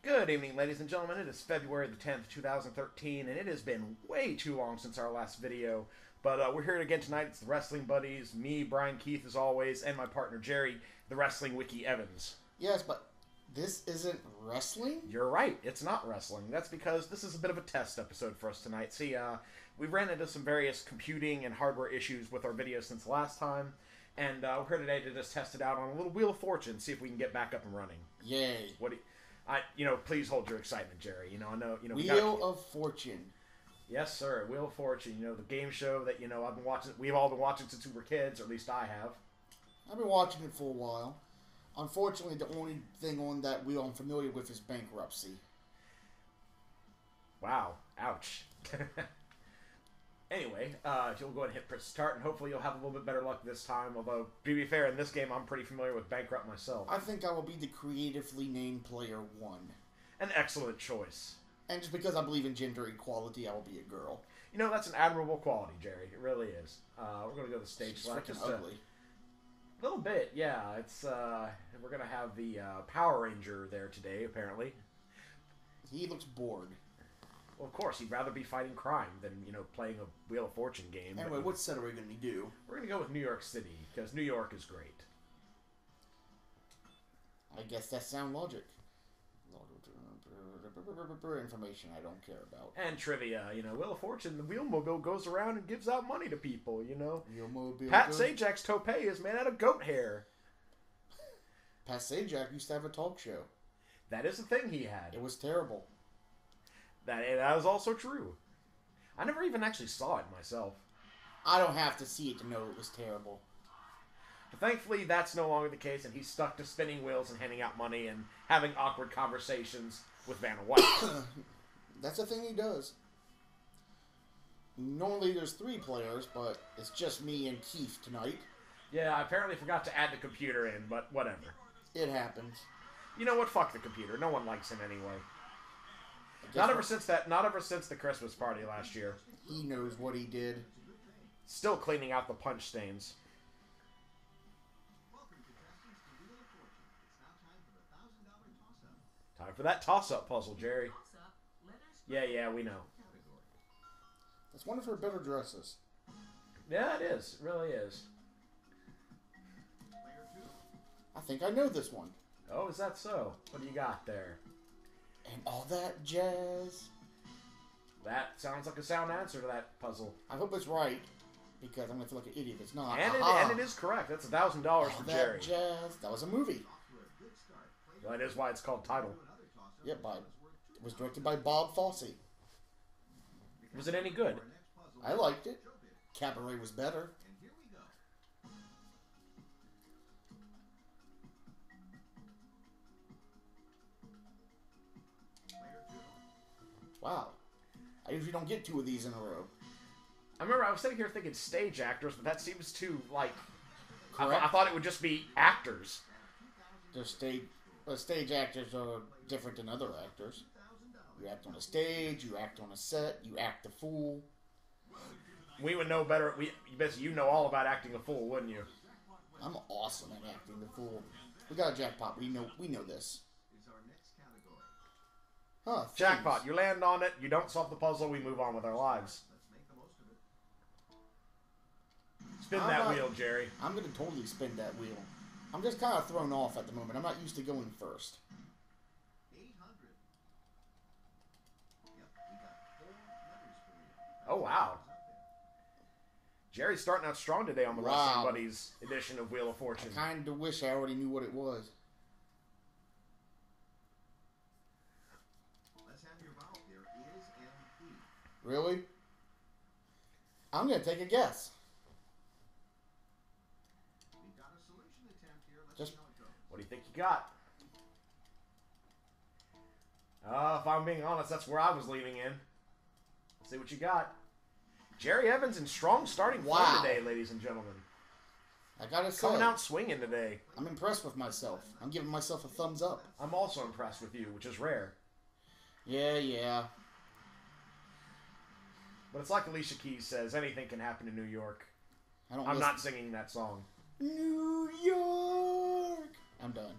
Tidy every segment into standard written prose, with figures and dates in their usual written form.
Good evening, ladies and gentlemen. It is February the 10th, 2013, and it has been way too long since our last video. But we're here again tonight. It's the Wrestling Buddies, me, Brian Keith, as always, and my partner, Jerry, the Wrestling Wiki Evans. Yes, but this isn't wrestling? You're right. It's not wrestling. That's because this is a bit of a test episode for us tonight. See, we've ran into some various computing and hardware issues with our videos since last time. And we're here today to just test it out on a little Wheel of Fortune, see if we can get back up and running. Yay. What do you, please hold your excitement, Jerry. I know, Wheel of Fortune. Yes, sir. Wheel of Fortune. The game show that, I've been watching. We've all been watching since we were kids, or at least I have. I've been watching it for a while. Unfortunately, the only thing on that wheel I'm familiar with is bankruptcy. Wow. Ouch. Anyway, you'll go ahead and hit press start, and hopefully you'll have a little bit better luck this time. Although, to be fair, in this game, I'm pretty familiar with Bankrupt myself. I think I will be the creatively named player 1. An excellent choice. And just because I believe in gender equality, I will be a girl. That's an admirable quality, Jerry. It really is. We're going to go to the stage select. She's freaking ugly. A little bit, yeah. It's we're going to have the Power Ranger there today, apparently. He looks bored. Well, of course, he'd rather be fighting crime than, playing a Wheel of Fortune game. Anyway, what set are we going to do? We're going to go with New York City, because New York is great. I guess that's sound logic. Information I don't care about. And trivia, Wheel of Fortune, the Wheelmobile goes around and gives out money to people, Wheelmobile Pat Sajak's toupee is made out of goat hair. Pat Sajak used to have a talk show. That is the thing he had. It was terrible. That is also true. I never even actually saw it myself. I don't have to see it to know it was terrible. But thankfully, that's no longer the case, and he's stuck to spinning wheels and handing out money and having awkward conversations with Vanna White. That's the thing he does. Normally there's 3 players, but it's just me and Keith tonight. Yeah, I apparently forgot to add the computer in, but whatever. It happens. You know what? Fuck the computer. No one likes him anyway. Not ever since the Christmas party last year. He knows what he did. Still cleaning out the punch stains. Time for that toss-up puzzle, Jerry. Yeah, we know. That's one of her better dresses. Yeah, it is. It really is. I think I know this one. Oh, is that so? What do you got there? And all that jazz. That sounds like a sound answer to that puzzle. I hope it's right, because I'm going to feel like an idiot if it's not. And it is correct. That's $1,000 for Jerry. That jazz. That was a movie. Well, that is why it's called Title. Yep, it was directed by Bob Fosse. Was it any good? I liked it. Cabaret was better. Wow. I usually don't get 2 of these in a row. I remember I was sitting here thinking stage actors, but that seems too, I Correct. thought it would just be actors. Stage actors are different than other actors. You act on a stage, you act on a set, you act the fool. We would know better. You know all about acting a fool, wouldn't you? I'm awesome at acting the fool. We got a jackpot. We know this. Huh, Jackpot. You land on it. You don't solve the puzzle. We move on with our lives. Spin that wheel, Jerry. I'm going to totally spin that wheel. I'm just kind of thrown off at the moment. I'm not used to going first. Oh, wow. Jerry's starting out strong today on the Wrestling Buddies edition of Wheel of Fortune. I kind of wish I already knew what it was. Really? I'm going to take a guess. What do you think you got? If I'm being honest, that's where I was leaning in. Let's see what you got. Jerry Evans in strong starting form today, ladies and gentlemen. I gotta say, coming out swinging today. I'm impressed with myself. I'm giving myself a thumbs up. I'm also impressed with you, which is rare. Yeah. But it's like Alicia Keys says, anything can happen in New York. I'm not singing that song. New York! I'm done.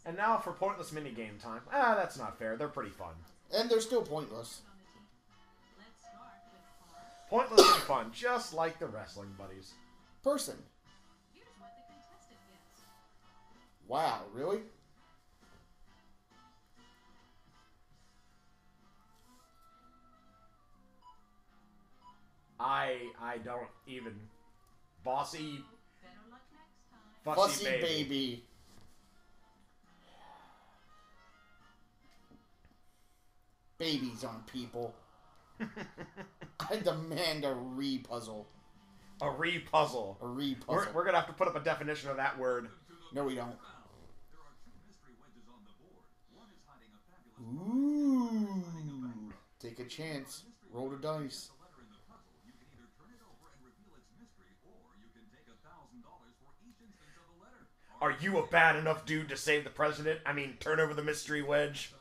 And now for pointless minigame time. Ah, that's not fair. They're pretty fun. And they're still pointless. Pointless and fun, just like the wrestling buddies. Person. Wow, really? I don't even. Bossy. Fussy baby. Babies on people. I demand a re-puzzle. A re-puzzle. A re-puzzle. We're gonna have to put up a definition of that word. No, we don't. Ooh. Take a chance. Roll the dice. Are you a bad enough dude to save the president? I mean, turn over the mystery wedge.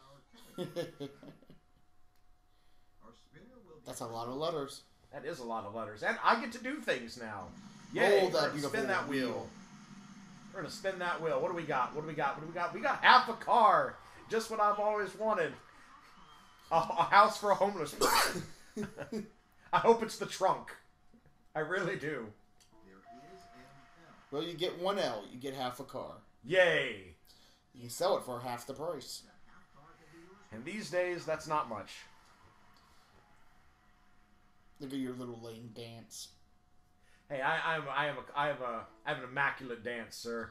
That's a lot of letters. That is a lot of letters. And I get to do things now. Yay, Roll that beautiful spin that wheel. wheel. We're going to spin that wheel. What do we got? What do we got? What do we got? We got half a car. Just what I've always wanted. A house for a homeless person. I hope it's the trunk. I really do. Well, you get one L. You get half a car. Yay. You can sell it for half the price. And these days, that's not much. Look at your little lame dance. Hey, I have an immaculate dance, sir.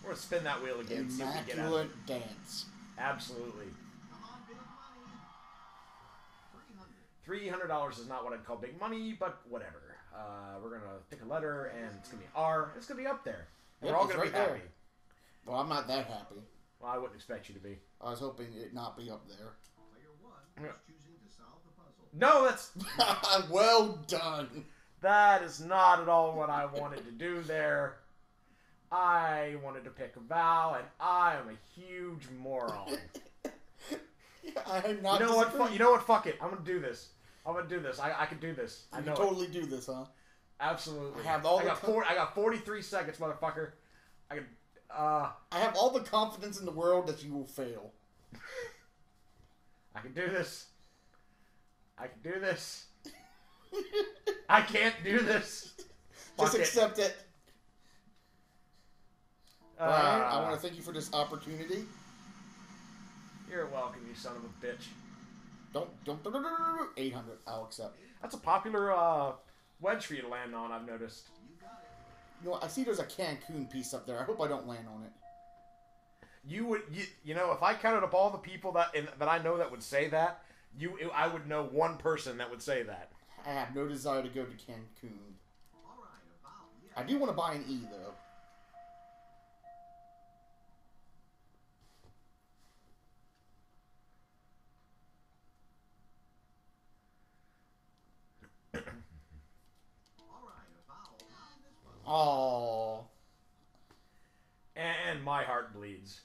We're gonna spin that wheel again. See what we get out of it. Immaculate dance. Absolutely. $300 is not what I'd call big money, but whatever. We're gonna pick a letter, and it's gonna be R. It's gonna be up there. And we're all gonna be happy. Well, I'm not that happy. Well, I wouldn't expect you to be. I was hoping it not be up there. Player 1 is choosing to solve the puzzle. No, that's well done. That is not at all what I wanted to do there. I wanted to pick a vowel, and I am a huge moron. I'm not. You know what? You know what? Fuck it. I'm gonna do this. I'm gonna do this. I can do this. I You know can totally do this, huh? Absolutely. I have all I got 43 seconds, motherfucker. I can. I have all the confidence in the world that you will fail. I can do this. I can do this. I can't do this. Just Fuck accept it. Brian, I want Uh, to thank you for this opportunity. You're welcome, you son of a bitch. Don't 800. I'll accept. That's a popular wedge for you to land on, I've noticed. You know, I see there's a Cancun piece up there. I hope I don't land on it. You know, if I counted up all the people that I know that would say that, I would know one person that would say that. I have no desire to go to Cancun. I do want to buy an E, though. Oh. And my heart bleeds.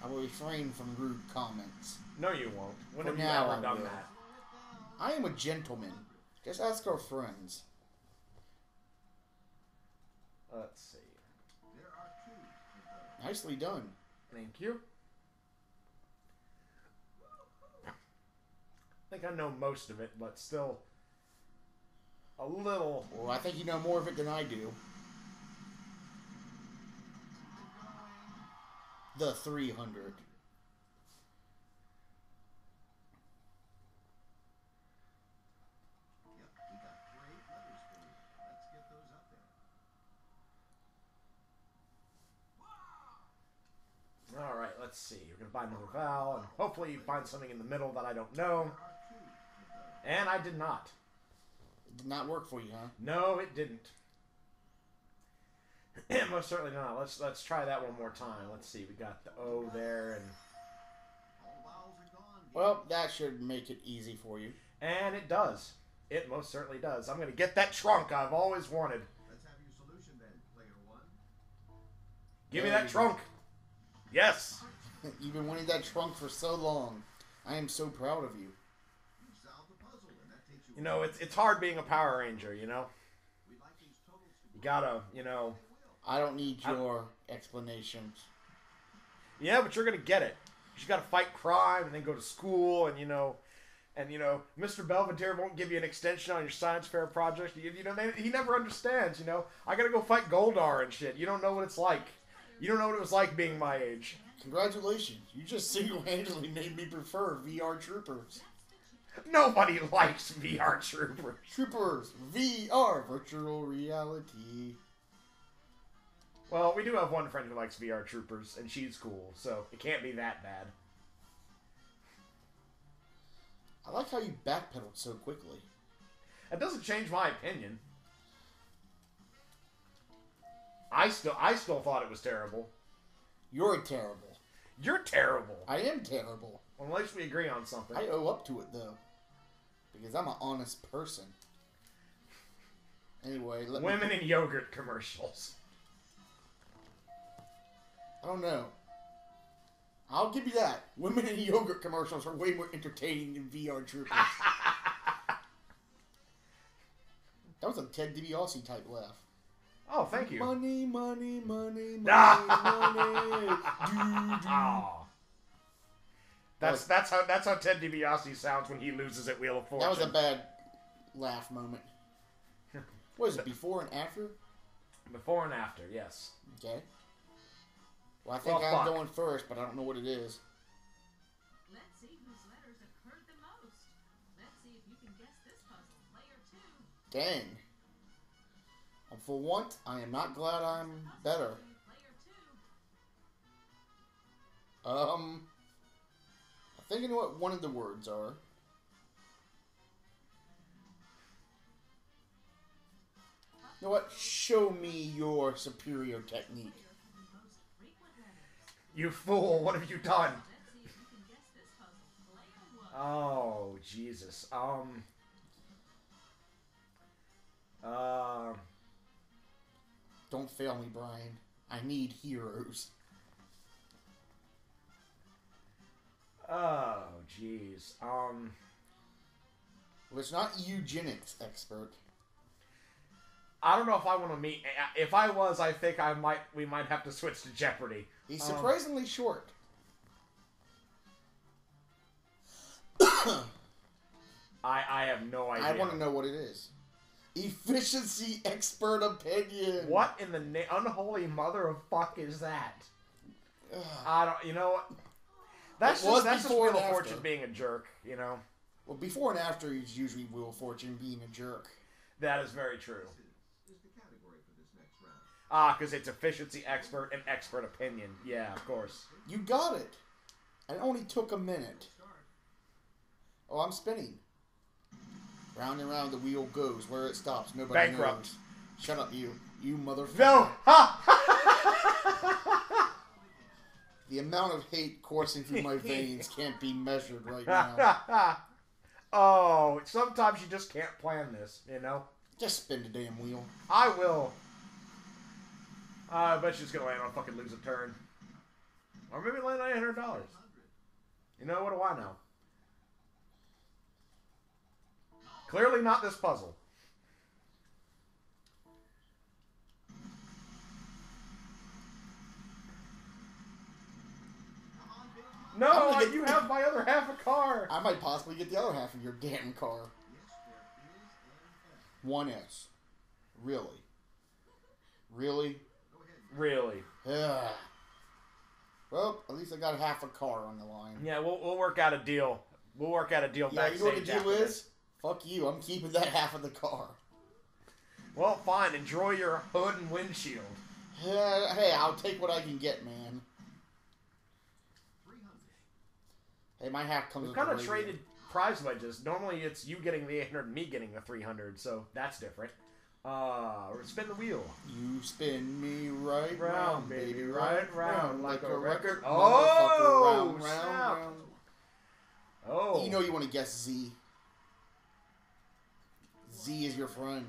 I will refrain from rude comments. No, you won't. When For have you now, ever I done will. that? I am a gentleman. Just ask our friends. Let's see. Nicely done. Thank you. I think I know most of it, but still a little. Well, I think you know more of it than I do. The 300. All right, let's see. You're going to buy another vowel, and hopefully you find something in the middle that I don't know. And I did not. It did not work for you, huh? No, it didn't. Most certainly not. Let's try that one more time. Let's see. We got the O there, and Well, that should make it easy for you. it does. It most certainly does. I'm going to get that trunk I've always wanted. Let's have your solution then, player 1. Give me There that you trunk. Yes. You've been wanting that trunk for so long. I am so proud of you. You solved the puzzle, and that takes you. You know, it's hard being a Power Ranger, you know? We'd like these totals to You gotta, you know, I don't need your explanations. Yeah, but you're gonna get it. You got to fight crime and then go to school, and Mr. Belvedere won't give you an extension on your science fair project. He never understands. I gotta go fight Goldar and shit. You don't know what it's like. You don't know what it was like being my age. Congratulations, you just single-handedly made me prefer VR Troopers. Nobody likes VR Troopers. Troopers, VR, virtual reality. Well, we do have one friend who likes VR Troopers, and she's cool, so it can't be that bad. I like how you backpedaled so quickly. That doesn't change my opinion. I still thought it was terrible. You're terrible. You're terrible. I am terrible. Well, at least we agree on something. I owe up to it, though. Because I'm an honest person. Anyway, Women in yogurt commercials. I don't know. I'll give you that. Women in yogurt commercials are way more entertaining than VR Troopers. That was a Ted DiBiase type laugh. Oh, thank you. Money, money, money, money, money. Oh. That's how Ted DiBiase sounds when he loses at Wheel of Fortune. That was a bad laugh moment. What is it, before and after? Before and after, yes. Okay. Well, I think I'm going first, but I don't know what it is. Let's see whose letters occurred the most. Let's see if you can guess this puzzle. Player 2. Dang. For once, I am not glad I'm better. Player 2. I think I know what one of the words are. You know what? Show me your superior technique. You fool, what have you done? Let's see if you can guess this puzzle. Player 1. Oh, Jesus. Don't fail me, Brian. I need heroes. Oh, jeez. Well, it's not eugenics expert. I don't know if I want to meet. If I was, I think we might have to switch to Jeopardy. He's surprisingly short. I have no idea. I want to know what it is. Efficiency expert opinion. What in the unholy mother of fuck is that? I don't. You know what? That's just Wheel of Fortune being a jerk. Well, before and after is usually Wheel of Fortune being a jerk. That is very true. Is the category for this next round. Because it's efficiency expert and expert opinion. Yeah, of course. You got it. It only took a minute. Oh, I'm spinning. Round and round the wheel goes. Where it stops, nobody Bankrupt. knows. Shut up, you motherfucker. No! The amount of hate coursing through my veins can't be measured right now. Oh, sometimes you just can't plan this, Just spin the damn wheel. I will. I bet she's gonna land on fucking lose a turn. Or maybe land on $800. What do I know? Clearly not this puzzle. No, you have my other half a car. I might possibly get the other half of your damn car. 1S. Really? Really? Really? Yeah. Well, at least I got half a car on the line. Yeah, we'll work out a deal. We'll work out a deal backstage. You know what the deal after is? this. Fuck you. I'm keeping that half of the car. Well, fine. Enjoy your hood and windshield. Hey, I'll take what I can get, man. Hey, my half comes We've with kind the of radio. traded prize wedges. Normally it's you getting the 800 and me getting the 300, so that's different. Spin the wheel. You spin me right Round, baby, right round, like a record. Oh, Oh, round, snap. round. Oh. You know you want to guess Z. Z is your friend.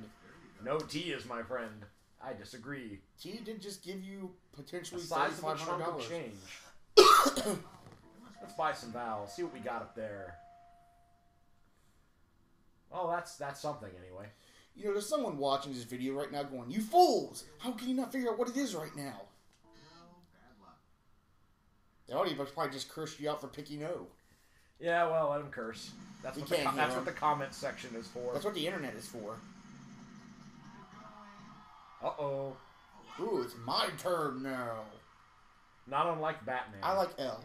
No T is my friend. I disagree. T did just give you potentially The size of a chunk of $3,500. change. Let's buy some vowels. See what we got up there. Oh, that's something anyway. You know, there's someone watching this video right now going, "You fools! How can you not figure out what it is right now?" No, bad luck. The audience probably just cursed you out for picking O. Yeah, well, let him curse. That's what the comment section is for. That's what the internet is for. Uh-oh. Ooh, it's my turn now. Not unlike Batman. I like L.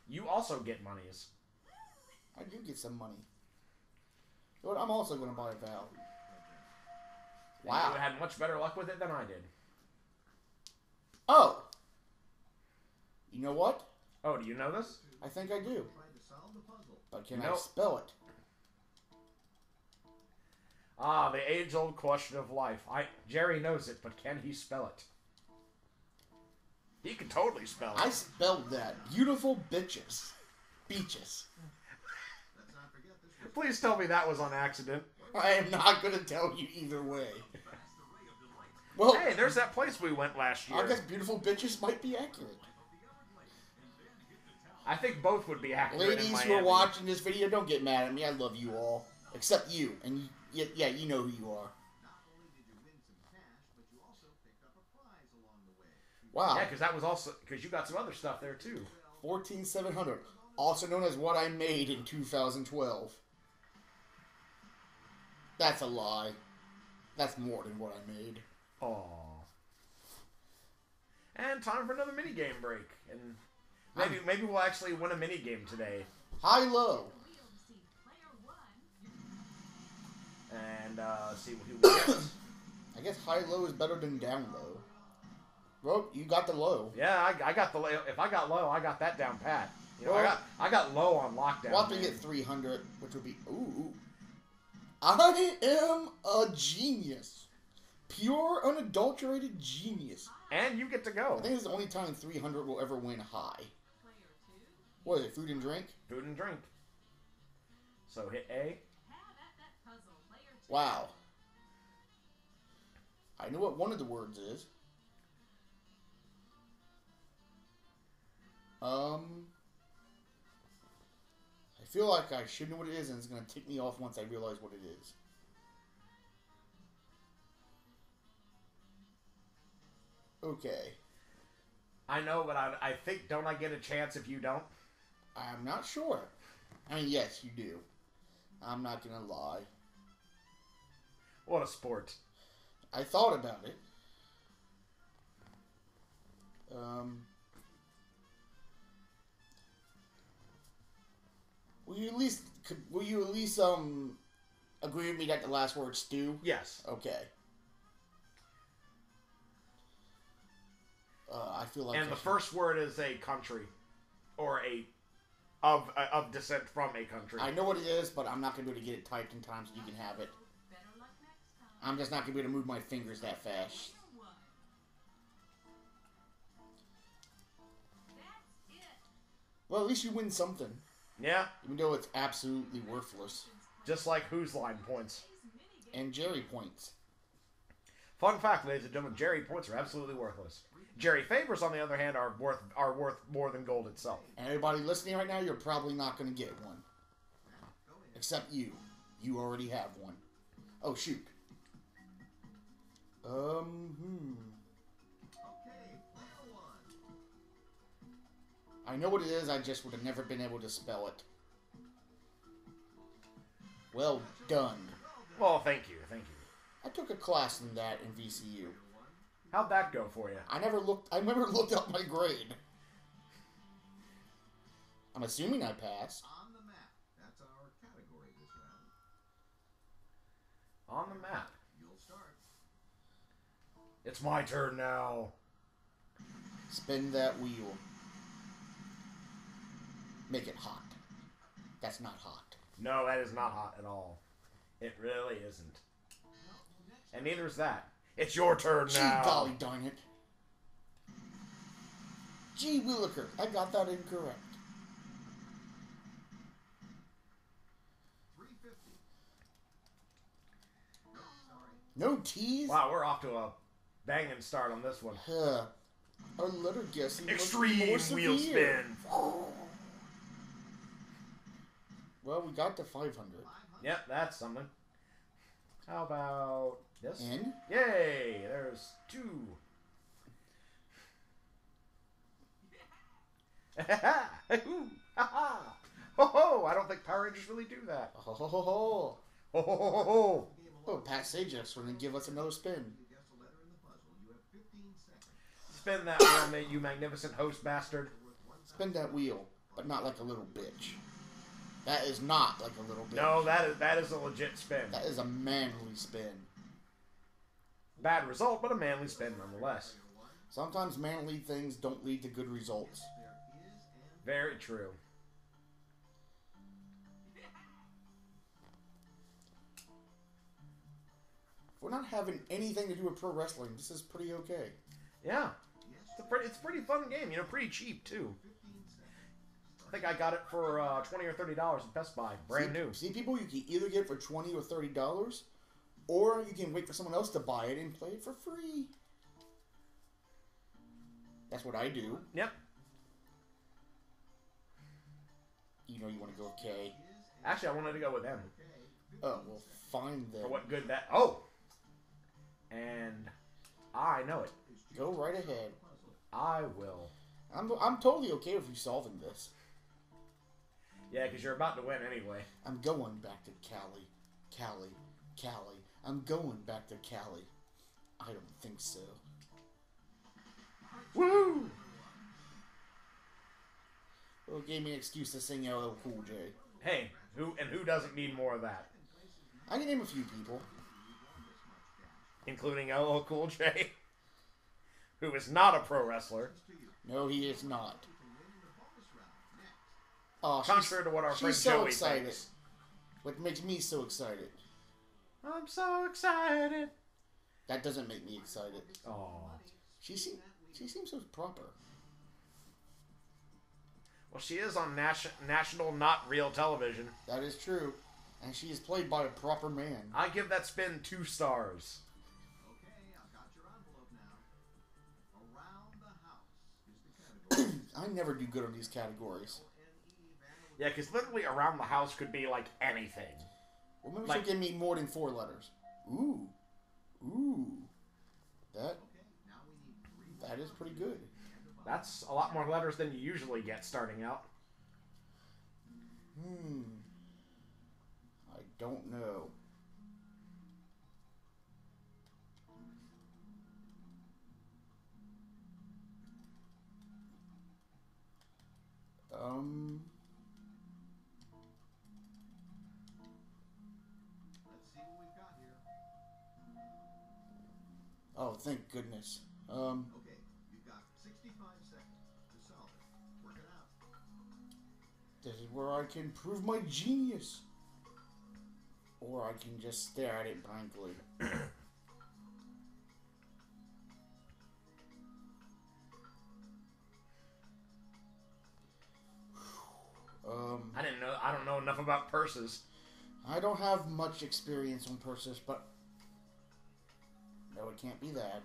You also get monies. I do get some money. But I'm also going to buy a Val. Wow. You had much better luck with it than I did. Oh. You know what? Oh, do you know this? I think I do. But can I spell it? Ah, the age-old question of life. Jerry knows it, but can he spell it? He can totally spell it. I spelled that. Beautiful bitches. Beaches. Please tell me that was on accident. I am not going to tell you either way. Well, hey, there's that place we went last year. I guess beautiful bitches might be accurate. I think both would be accurate. Ladies who are watching this video, don't get mad at me. I love you all. Except you. And yeah, you know who you are. Wow. Yeah, because that was also... Because you got some other stuff there, too. 14,700. Also known as what I made in 2012. That's a lie. That's more than what I made. Aww. And time for another minigame break. And maybe we'll actually win a minigame today. High-low. And see who wins. I guess high-low is better than down-low. Bro, you got the low. Yeah, I got the low. If I got low, I got that down pat. You know, well, I got low on lockdown. We'll have to get 300, which would be... Ooh. I am a genius. Pure, unadulterated genius. And you get to go. I think it's the only time 300 will ever win high. What is it, food and drink? Food and drink. So hit A. Wow. I know what one of the words is. I feel like I should know what it is, and it's going to tick me off once I realize what it is. Okay. I know, but I think, don't I get a chance if you don't? I'm not sure. I mean, yes, you do. I'm not going to lie. What a sport. I thought about it. Will you at least agree with me that the last word's stew? Yes. Okay. I feel like. And the first word is a country, or of descent from a country. I know what it is, but I'm not gonna be able to get it typed in time so you can have it. I'm just not gonna be able to move my fingers that fast. Well, at least you win something. Yeah. Even though it's absolutely worthless. Just like Who's Line points. And Jerry points. Fun fact, ladies and gentlemen, Jerry points are absolutely worthless. Jerry favors, on the other hand, are worth more than gold itself. And everybody listening right now, you're probably not going to get one. Except you. You already have one. Oh, shoot. I know what it is, I just would have never been able to spell it. Well done. Well, thank you. I took a class in that in VCU. How'd that go for you? I never looked up my grade. I'm assuming I passed. On the map. That's our category this round. On the map. You'll start. It's my turn now. Spin that wheel. Make it hot. That's not hot. No, that is not hot at all. It really isn't. And neither is that. It's your turn now. Gee golly darn it. Gee williker, I got that incorrect. 350. No T's? Wow, we're off to a banging start on this one. Our letter guessing Extreme must be more wheel severe. spin. Well, we got to 500. Yep, that's something. How about this? In? Yay! There's 2. Ooh, ha-ha. Ho ho! I don't think Power Rangers really do that. Ho ho ho ho. Ho ho ho ho ho! Oh, Pat Sajak going to give us another spin. You guess the letter in the puzzle. You have 15 seconds. Spin that wheel, mate, you magnificent host bastard. Spin that wheel, but not like a little bitch. That is not like a little bitch. No, that is a legit spin. That is a manly spin. Bad result, but a manly spin nonetheless. Sometimes manly things don't lead to good results. Very true. If we're not having anything to do with pro wrestling, this is pretty okay. Yeah. It's a pretty fun game, you know, pretty cheap too. I think I got it for $20 or $30 at Best Buy, brand new. See, people, you can either get it for $20 or $30, or you can wait for someone else to buy it and play it for free. That's what I do. Yep. You know you want to go with K. Actually, I wanted to go with M. Oh, well, fine then. For what good that... Oh! And I know it. Go right ahead. I will. I'm totally okay with you solving this. Yeah, because you're about to win anyway. I'm going back to Cali. I'm going back to Cali. I don't think so. Woo! Well, it gave me an excuse to sing LL Cool J. Hey, who doesn't need more of that? I can name a few people. Including LL Cool J, who is not a pro wrestler. No, he is not. Oh, Contrary to what our friend she's so Joey excited. thinks. What makes me so excited? I'm so excited. That doesn't make me excited. Oh. She seems so proper. Well, she is on national, not real television. That is true. And she is played by a proper man. I give that spin 2 stars. Okay, I've got your envelope now. Around the house is the category. I never do good on these categories. Yeah, because literally around the house could be like anything. Well, maybe Like- she'll give me more than 4 letters. Ooh. That is pretty good. That's a lot more letters than you usually get starting out. I don't know. Let's see what we've got here. Oh, thank goodness. Okay, you've got 65 seconds to solve it. Work it out. This is where I can prove my genius. Or I can just stare at it blankly. I don't know enough about purses. I don't have much experience on purses, but no, it can't be that.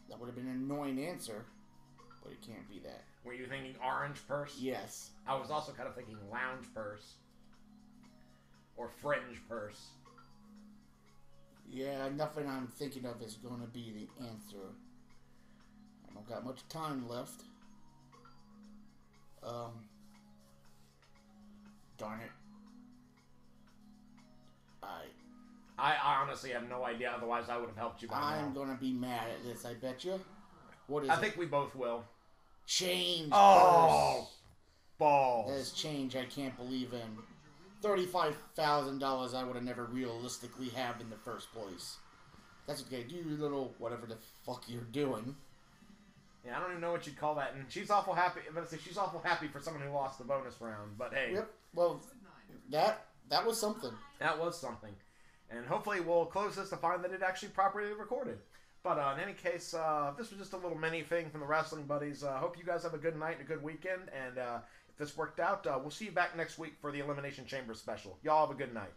That would have been an annoying answer, but it can't be that. Were you thinking orange purse? Yes. I was also kind of thinking lounge purse. Or fringe purse. Yeah, nothing I'm thinking of is going to be the answer. I don't got much time left. Darn it. I honestly have no idea, otherwise I would have helped you by I'm now. going to be mad at this, I bet you. What is I it? think we both will. Change. Oh! Purse. Balls. That is change I can't believe in. $35,000 I would have never realistically have in the first place. That's okay. Do your little whatever the fuck you're doing. Yeah, I don't even know what you'd call that. And she's awful happy. I'm gonna say she's awful happy for someone who lost the bonus round. But hey, Yep. Well, that was something. that was something. And hopefully we'll close this to find that it actually properly recorded. But in any case, this was just a little mini thing from the Wrestling Buddies. Hope you guys have a good night and a good weekend. And if this worked out, we'll see you back next week for the Elimination Chamber special. Y'all have a good night.